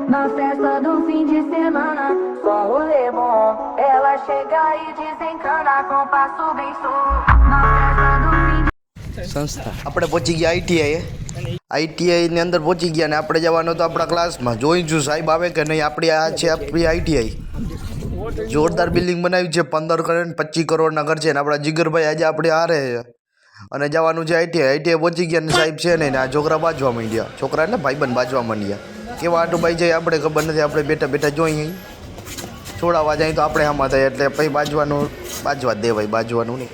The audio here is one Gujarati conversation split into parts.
Na festa do fim de semana, só rolê bom. Ela chega e desencana com passo bem solto. Na festa do fim de સંસ્થા આપણે પહોંચી ગયા આઈટીઆઈ ની અંદર પહોંચી ગયા ને આપણે જવાનું તો આપણા ક્લાસમાં જોઈશું સાહેબ આવે કે નહીં. આપણી આ છે આપણી આઈટીઆઈ જોરદાર બિલ્ડિંગ બનાવી છે 15 કરોડ 25 કરોડના ઘર છે ને આપણા જીગરભાઈ આજે આપણે હારે છે અને જવાનું છે આઈટીઆઈ પહોંચી ગયા ને સાહેબ છે નહીં ને આ છોકરા બાજવા માંડ્યા છોકરા એટલે ભાઈબંધ બાજવા માંડ્યા કેવા આટુભાઈ જાય આપણે ખબર નથી આપણે બેઠા બેઠા જોઈએ છોડાવવા જાય તો આપણે આમાં થાય એટલે પછી બાજવા દે ભાઈ બાજવાનું નહીં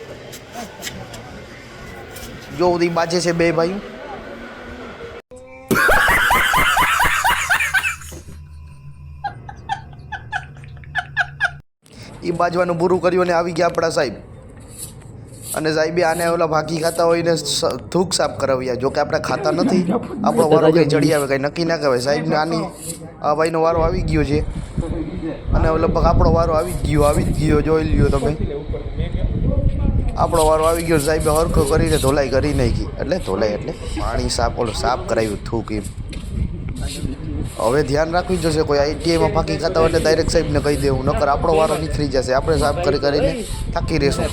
જો ઉધી બાજે છે બે ભાઈ એ બાજવાનું પૂરું કર્યું ને આવી ગયા આપણા સાહેબ અને સાહેબે આને ઓલા ભાગી ખાતા હોય ને થૂક સાફ કરાવ્યા જો કે આપણે ખાતા નથી આપણો વારો કંઈ ચડી આવે કંઈ નક્કી ના કહેવાય સાહેબને આની આ ભાઈનો વારો આવી ગયો છે અને લગભગ આપણો વારો આવી જ ગયો જોઈ લ્યો તમે આપણો વારો આવી ગયો સાહેબે હરખો કરીને ધોલાઈ કરી નાખી એટલે પાણી સાફ કરાવ્યું થૂક એમ હવે ધ્યાન રાખવી જશે કોઈ આઈટીઆઈમાં ફાંકી ખાતા હોય એટલે ડાયરેક્ટ સાહેબને કહી દેવું નકર આપણો વારો નીકળી જશે આપણે સાફ કરીને થાકી રહેશું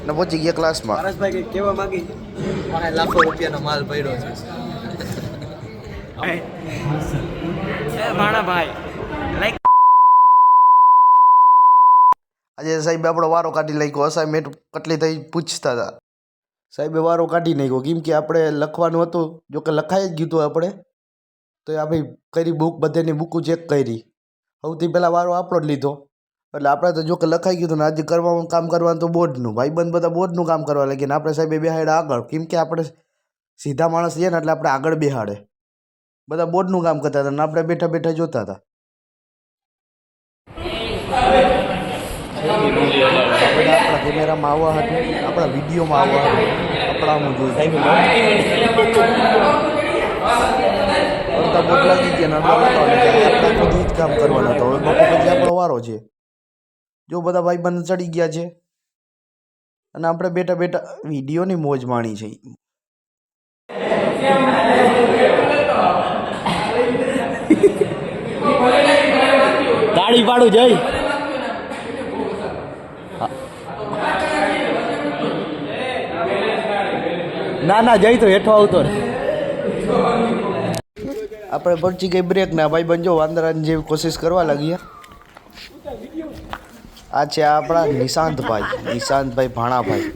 ને પહોંચી ગયા ક્લાસમાં હરેશભાઈ કેવા માંગી મને લાખો રૂપિયાનો માલ પડ્યો છે ભાણાભાઈ લાઈક આજે સાહેબે આપણો વારો કાઢી નાખ્યો અસાઇનમેન્ટ કેટલી થઈ પૂછતા હતા સાહેબે વારો કાઢી નાખ્યો કેમ કે આપણે લખવાનું હતું જો કે લખાઈ જ ગયું હતું આપણે તો આપણે કરી બુક બધેની બુકો ચેક કરી સૌથી પહેલાં વારો આપણો જ લીધો એટલે આપણે તો જો કે લખાઈ ગયું હતું ને આજે કરવાનું કામ કરવાનું તો બોર્ડનું ભાઈબંધ બધા બોર્ડનું કામ કરવા લાગીએ ને આપણે સાહેબે બેહાડ્યા આગળ કેમ કે આપણે સીધા માણસ છીએ ને એટલે આપણે આગળ બેહાડે બધા બોર્ડનું કામ કરતા હતા ને આપણે બેઠા બેઠા જોતા હતા આપણા કેમેરામાં આવવા હતું આપણા વિડીયોમાં આવવા હતું આપણા હું જોઈ અડધા બોટ લાગી ગયા આપણા ખુદ જ કામ કરવાના હતા હવે બપોર પછી આપણો વારો છે જો બધા ભાઈબંધ ચડી ગયા છે અને આપણે બેઠા બેઠા વિડીયોની મોજ માણી છે તાળી પાડું જઈ ના જઈ તો હેઠો આવતો આપણે પહોંચી ગઈ બ્રેક ના ભાઈબંધ જો વાંદરાની જેવી કોશિશ કરવા લાગ્યા આ છે આપણા નિશાંતભાઈ ભાણાભાઈ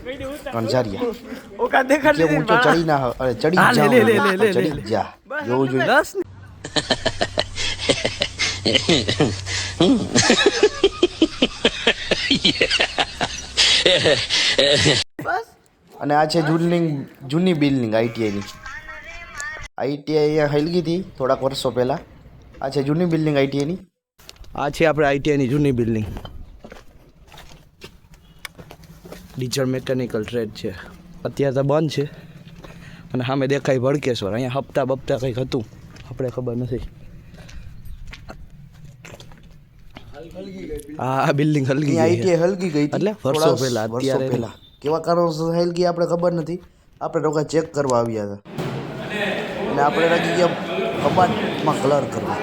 કંઝારિયા કે ઊંચો ચડી ના અરે ચડી જા જોવું જોઈએ અને આ છે જૂની બિલ્ડિંગ આઈટીઆઈની અહીંયા હલગી હતી થોડાક વર્ષો પહેલાં આ છે જૂની બિલ્ડિંગ આઈટીઆઈની આ છે આપણે આઈટીઆઈની જૂની બિલ્ડિંગ ડીઝલ મેકેનિકલ ટ્રેડ છે અત્યારે તો બંધ છે અને સામે દેખાય ભડકેશ્વર અહીંયા હપ્તા બપ્તા કંઈક હતું આપણે ખબર નથી આ બિલ્ડિંગ હલગી આઈટીઆઈ હલગી ગઈ એટલે વર્ષો પહેલાં અત્યારે પહેલાં કેવા કારણોસર હલગી આપણે ખબર નથી આપણે લોકો ચેક કરવા આવ્યા હતા અને આપણે લાગી ગયા કબાટમાં કલર કરવા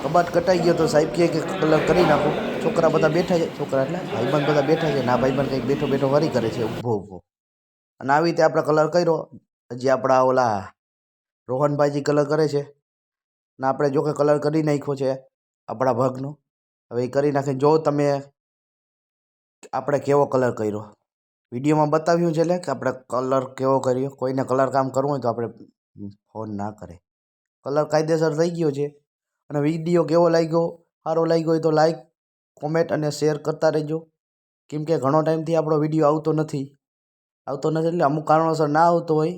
કબાટ કટાઈ ગયો તો સાહેબ કહે કે કલર કરી નાખો છોકરા બધા બેઠા છે છોકરા એટલે ભાઈબંધ બધા બેઠા છે ના ભાઈબંધ કંઈક બેઠો વરી કરે છે ઊભો અને આવી રીતે આપણે કલર કર્યો હજી આપણા ઓલા રોહનભાઈજી કલર કરે છે ને આપણે જો કે કલર કરી નાખ્યો છે આપણા ભાગનો હવે એ કરી નાખીને જો તમે આપણે કેવો કલર કર્યો વિડીયોમાં બતાવ્યું છે એટલે કે આપણે કલર કેવો કર્યો કોઈને કલર કામ કરવું હોય તો આપણે ફોન ના કરે કલર કાયદેસર થઈ ગયો છે અને વિડીયો કેવો લાગ્યો સારો લાગ્યો હોય તો લાઈક કોમેન્ટ અને શેર કરતા રહેજો કેમ કે ઘણો ટાઈમથી આપણો વિડીયો આવતો નથી એટલે અમુક કારણોસર ના આવતો હોય